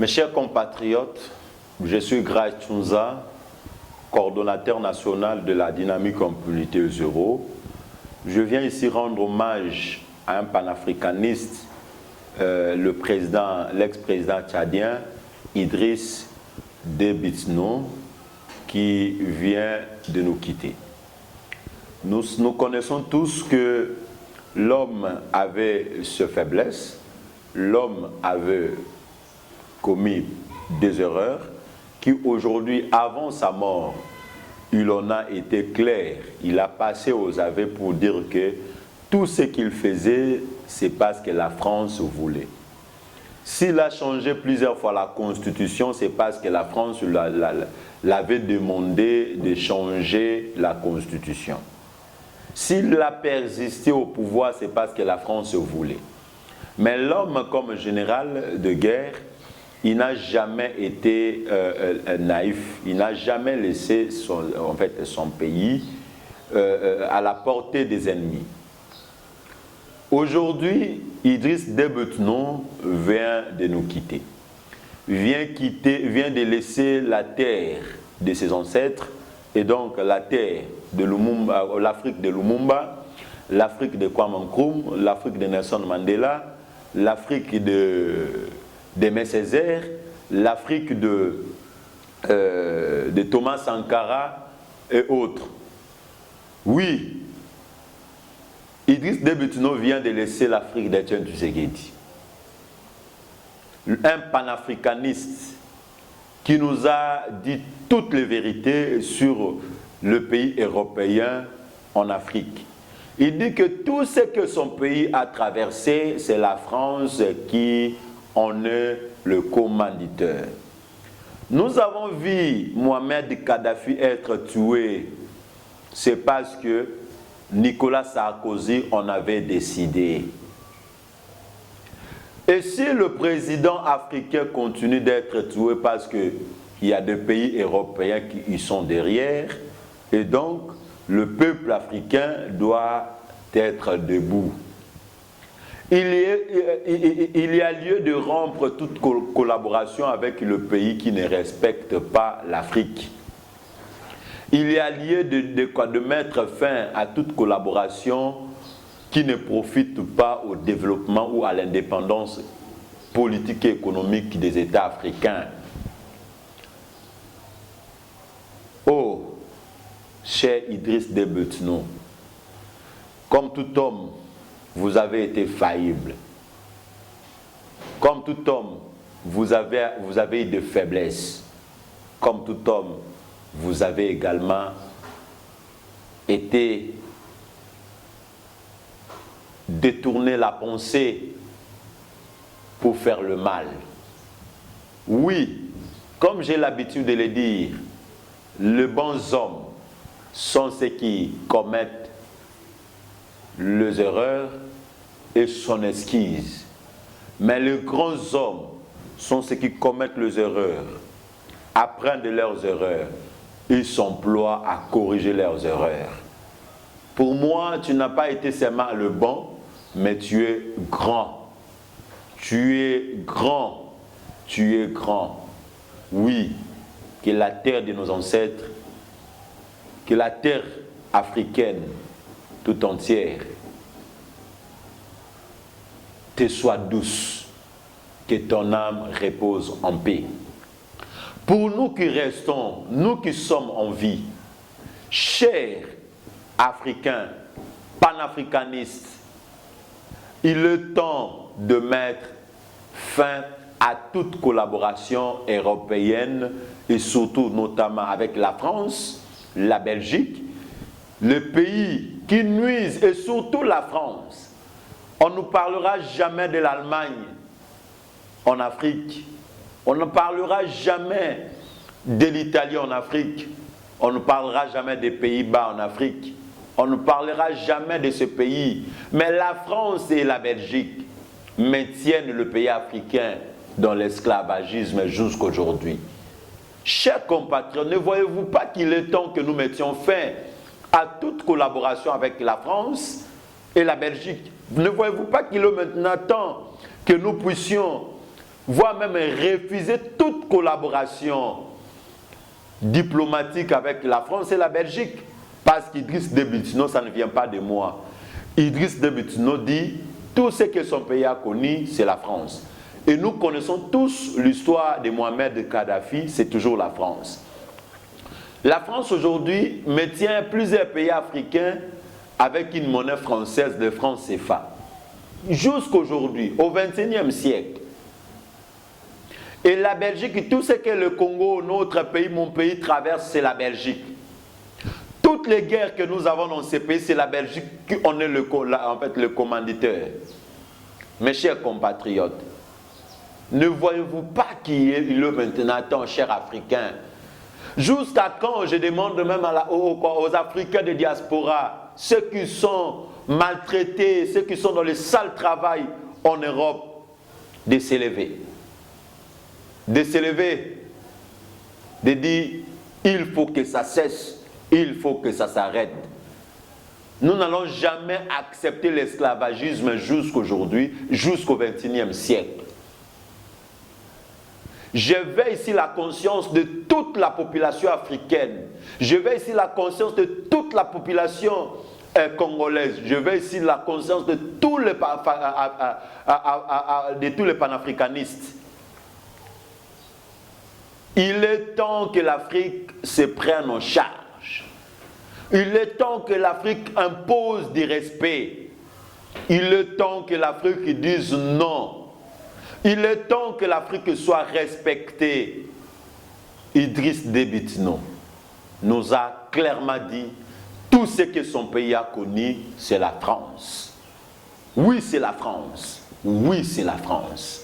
Mes chers compatriotes, je suis Grace Tchounza, coordonnateur national de la dynamique Mobilité Zéro. Je viens ici rendre hommage à un panafricaniste, l'ex-président tchadien Idriss Déby Itno, qui vient de nous quitter. Nous connaissons tous que l'homme avait ses faiblesses, l'homme avait commis des erreurs, qui aujourd'hui, avant sa mort, il en a été clair. Il a passé aux aveux pour dire que tout ce qu'il faisait, c'est parce que la France voulait. S'il a changé plusieurs fois la Constitution, c'est parce que la France l'avait demandé de changer la Constitution. S'il a persisté au pouvoir, c'est parce que la France voulait. Mais l'homme, comme général de guerre, il n'a jamais été naïf. Il n'a jamais laissé son pays à la portée des ennemis. Aujourd'hui, Idriss Déby Itno vient de nous quitter. Vient de laisser la terre de ses ancêtres, et donc la terre de Lumumba, l'Afrique de Lumumba, l'Afrique de Kwame Nkrumah, l'Afrique de Nelson Mandela, l'Afrique de Aimé Césaire, l'Afrique de Thomas Sankara et autres. Oui, Idriss Déby Itno vient de laisser l'Afrique d'Étienne Tshisekedi. Un panafricaniste qui nous a dit toutes les vérités sur le pays européen en Afrique. Il dit que tout ce que son pays a traversé, c'est la France qui en est le commanditeur. Nous avons vu Mohamed Kadhafi être tué. C'est parce que Nicolas Sarkozy en avait décidé. Et si le président africain continue d'être tué parce qu'il y a des pays européens qui y sont derrière, et donc le peuple africain doit être debout. Il y a lieu de rompre toute collaboration avec le pays qui ne respecte pas l'Afrique. Il y a lieu de mettre fin à toute collaboration qui ne profite pas au développement ou à l'indépendance politique et économique des États africains. Oh, cher Idriss Déby Itno, comme tout homme, vous avez été faillible. Comme tout homme, vous avez eu des faiblesses. Comme tout homme, vous avez également été détourner la pensée pour faire le mal. Oui, comme j'ai l'habitude de le dire, les bons hommes sont ceux qui commettent les erreurs et s'en excusent. Mais les grands hommes sont ceux qui commettent les erreurs, apprennent de leurs erreurs, ils s'emploient à corriger leurs erreurs. Pour moi, tu n'as pas été seulement le bon, mais tu es grand. Tu es grand. Tu es grand. Oui, que la terre de nos ancêtres, que la terre africaine tout entière te soit douce, que ton âme repose en paix. Pour nous qui restons, nous qui sommes en vie, chers Africains, panafricanistes, il est temps de mettre fin à toute collaboration européenne et surtout notamment avec la France, la Belgique, les pays qui nuisent et surtout la France. On ne parlera jamais de l'Allemagne en Afrique. On ne parlera jamais de l'Italie en Afrique. On ne parlera jamais des Pays-Bas en Afrique. On ne parlera jamais de ce pays. Mais la France et la Belgique maintiennent le pays africain dans l'esclavagisme jusqu'aujourd'hui. Chers compatriotes, ne voyez-vous pas qu'il est temps que nous mettions fin à toute collaboration avec la France et la Belgique? Ne voyez-vous pas qu'il est maintenant temps que nous puissions voire même refuser toute collaboration diplomatique avec la France et la Belgique. Parce qu'Idriss Déby Itno, ça ne vient pas de moi. Idriss Déby Itno dit, tout ce que son pays a connu, c'est la France. Et nous connaissons tous l'histoire de Mohamed Kadhafi, c'est toujours la France. La France aujourd'hui maintient plusieurs pays africains avec une monnaie française de franc CFA. Jusqu'aujourd'hui, au XXIe siècle. Et la Belgique, tout ce que le Congo, notre pays, mon pays traverse, c'est la Belgique. Toutes les guerres que nous avons dans ces pays, c'est la Belgique qui en est en fait, le commanditaire. Mes chers compatriotes, ne voyez-vous pas qu'il est maintenant temps, chers Africains? Jusqu'à quand, je demande même aux Africains de diaspora, ceux qui sont maltraités, ceux qui sont dans le sale travail en Europe, de s'élever. De s'élever, de dire, il faut que ça cesse, il faut que ça s'arrête. Nous n'allons jamais accepter l'esclavagisme jusqu'aujourd'hui, jusqu'au XXIe siècle. Je veux ici la conscience de toute la population africaine. Je veux ici la conscience de toute la population congolaise. Je veux ici la conscience de tous les panafricanistes. Il est temps que l'Afrique se prenne en charge. Il est temps que l'Afrique impose du respect. Il est temps que l'Afrique dise non. Il est temps que l'Afrique soit respectée. Idriss Déby Itno nous a clairement dit, tout ce que son pays a connu, c'est la France. Oui, c'est la France. Oui, c'est la France.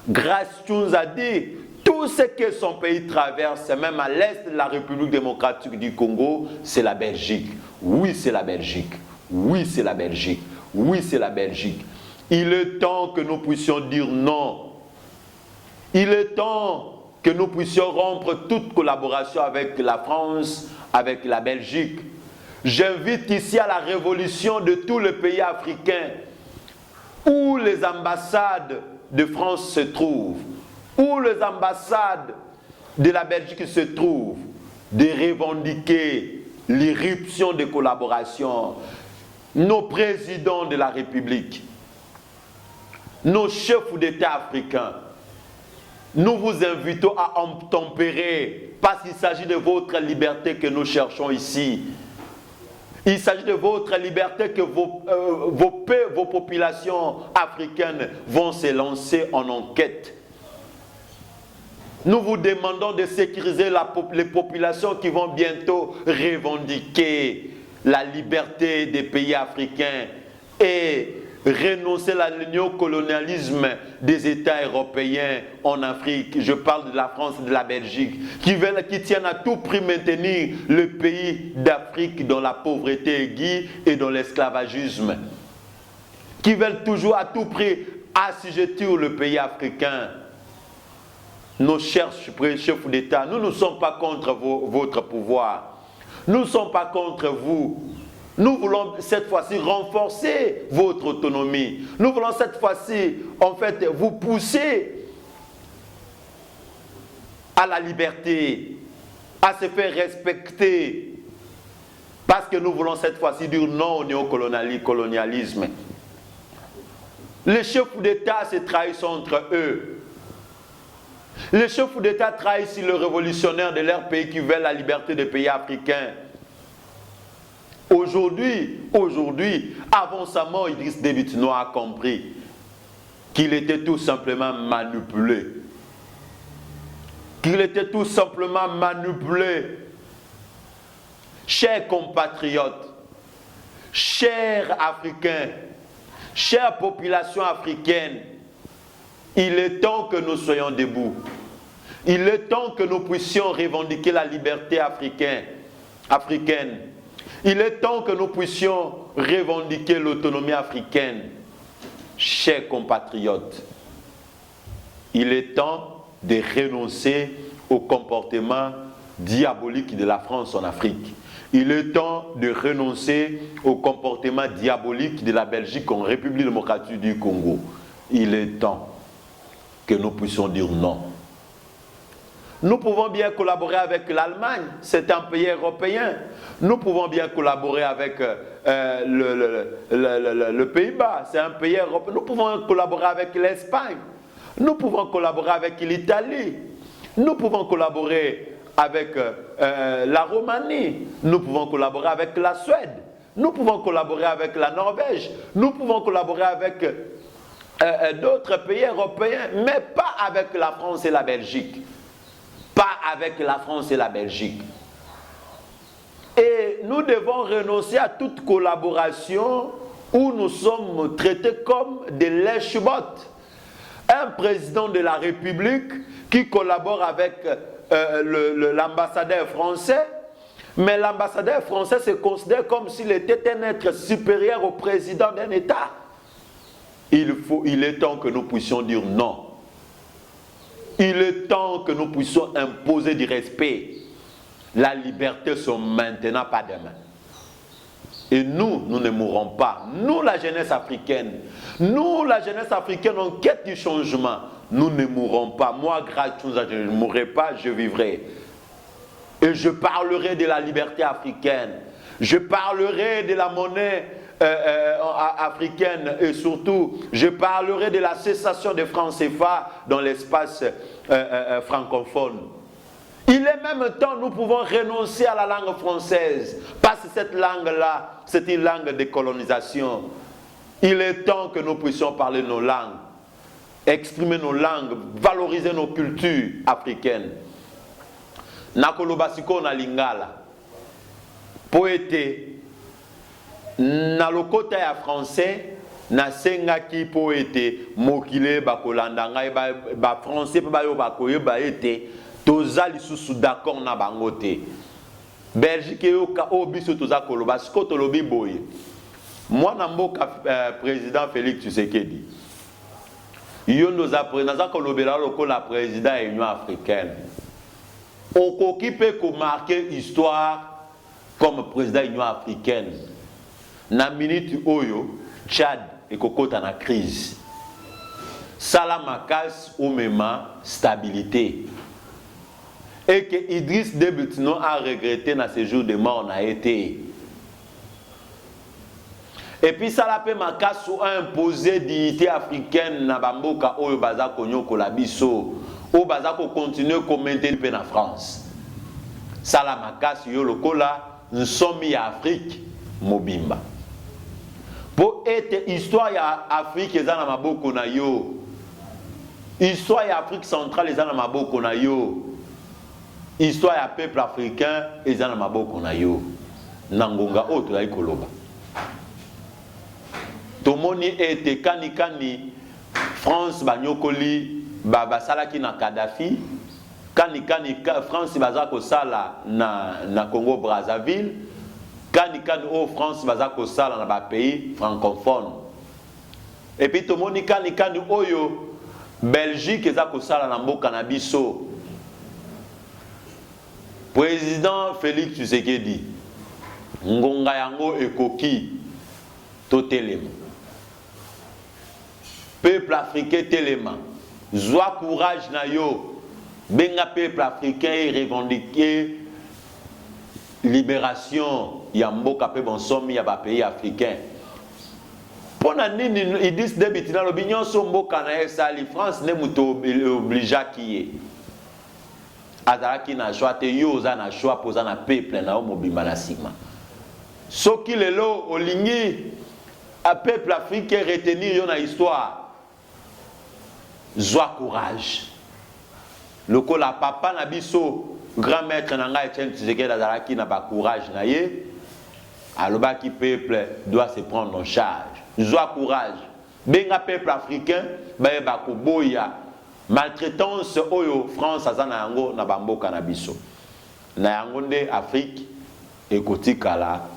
Grace nous a dit, tout ce que son pays traverse, même à l'est de la République démocratique du Congo, c'est la Belgique. Oui, c'est la Belgique. Oui, c'est la Belgique. Oui, c'est la Belgique. Il est temps que nous puissions dire non. Il est temps que nous puissions rompre toute collaboration avec la France, avec la Belgique. J'invite ici à la révolution de tous les pays africains où les ambassades de France se trouvent, où les ambassades de la Belgique se trouvent, de revendiquer l'irruption des collaborations. Nos présidents de la République, nos chefs d'État africains, nous vous invitons à tempérer, parce qu'il s'agit de votre liberté que nous cherchons ici. Il s'agit de votre liberté que vos populations africaines vont se lancer en enquête. Nous vous demandons de sécuriser les populations qui vont bientôt revendiquer la liberté des pays africains et renoncer à néocolonialisme des États européens en Afrique. Je parle de la France et de la Belgique, qui tiennent à tout prix maintenir le pays d'Afrique dans la pauvreté aiguë et dans l'esclavagisme, qui veulent toujours à tout prix assujettir le pays africain. Nos chers chefs d'État, nous ne sommes pas contre votre pouvoir. Nous ne sommes pas contre vous. Nous voulons cette fois-ci renforcer votre autonomie. Nous voulons cette fois-ci, en fait, vous pousser à la liberté, à se faire respecter. Parce que nous voulons cette fois-ci dire non au néocolonialisme. Les chefs d'État se trahissent entre eux. Les chefs d'État trahissent les révolutionnaires de leur pays qui veulent la liberté des pays africains. Aujourd'hui, avant sa mort, Idriss Déby Itno a compris qu'il était tout simplement manipulé. Qu'il était tout simplement manipulé. Chers compatriotes, chers Africains, chère population africaine, il est temps que nous soyons debout. Il est temps que nous puissions revendiquer la liberté africaine. Il est temps que nous puissions revendiquer l'autonomie africaine. Chers compatriotes, il est temps de renoncer au comportement diabolique de la France en Afrique. Il est temps de renoncer au comportement diabolique de la Belgique en République démocratique du Congo. Il est temps. que nous puissions dire non. Nous pouvons bien collaborer avec l'Allemagne, c'est un pays européen. Nous pouvons bien collaborer avec le Pays-Bas, c'est un pays européen. Nous pouvons collaborer avec l'Espagne. Nous pouvons collaborer avec l'Italie. Nous pouvons collaborer avec la Roumanie. Nous pouvons collaborer avec la Suède. Nous pouvons collaborer avec la Norvège. Nous pouvons collaborer avec d'autres pays européens, mais pas avec la France et la Belgique. Pas avec la France et la Belgique. Et nous devons renoncer à toute collaboration où nous sommes traités comme des lèche-bottes. Un président de la République qui collabore avec l'ambassadeur français, mais l'ambassadeur français se considère comme s'il était un être supérieur au président d'un État. Il est temps que nous puissions dire non. Il est temps que nous puissions imposer du respect. La liberté sont maintenant, pas demain. Et nous ne mourrons pas. Nous, la jeunesse africaine, en quête du changement, nous ne mourrons pas. Moi, grâce à Dieu, je ne mourrai pas, je vivrai. Et je parlerai de la liberté africaine. Je parlerai de la monnaie africaine et surtout, je parlerai de la cessation des francs CFA dans l'espace francophone. Il est même temps, nous pouvons renoncer à la langue française, parce que cette langue-là, c'est une langue de colonisation. Il est temps que nous puissions parler nos langues, exprimer nos langues, valoriser nos cultures africaines. Nakoloba siko na lingala, poète, na lokota ya français, na senga ki poète, mokile bakolanda ngai ba français pa yo bakoye ba ete. Toza lisusu d'accord na bangote. Belgique yo ka obiso toza koloba siko tolobi boye. Moi na mboka président Félix Tshisekedi. Yo noza président kolobela lokola président de l'Union africaine. Okoki pe ko marquer histoire comme président de l'Union africaine. Na minute oyo Tchad ekokota na crise. Salamakas ou même stabilité. Et que Idriss Déby Itno a regretté dans ce jour de mort n'a été. Et puis ça l'a fait Makassou a imposé dignité africaine na bamboka oyo baza konyo kolabiso o baza ko continuer ko maintenir en France. Ça la Makassou yo lokola nsomi ya Afrique mobimba. Pour être histoire ya Afrique ezana maboko na yo. Histoire ya Afrique centrale ezana maboko na yo. Histoire ya peuple africain ezana maboko na yo. Nangonga oto ya ikoloba. Tomoni ete kani France banyokoli basalaki na Kadhafi. Kani France bazako sala na Congo Brazzaville. Kani o France bazako sala na ba pays francophone. Et puis tomoni kani oyo Belgique ezako sala na mboka na biso. Président Félix Tshisekedi, ngonga yango ekoki totelema. Peuple africain telema, zwa courage na yo, benga peuple africain et revendiquer libération ya mboka pe bonsomi ya ba pays africain. Pona nini Idriss Déby Itno l'opinion so mboka na esali France ne muto obligea kiye. Azaraki na choix te yo za na choix poza na peuple na mobimba na sima. Soki lelo olingi a peuple africain retenir yo na histoire. Zwa courage. Loko la papa na biso grand maître na nga Etienne Tshisekedi azaraki na ba courage na ye. Aloba ki peuple doit se prendre en charge. Zwa courage. Benga peuple africain ba ba ko boya. Maltraitance oyo France azana yango na bamboka na biso. Na yango nde Afrique ekotikala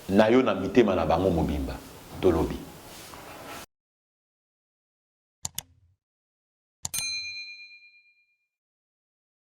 na yo na mitema na bango mobimba. Tolobi.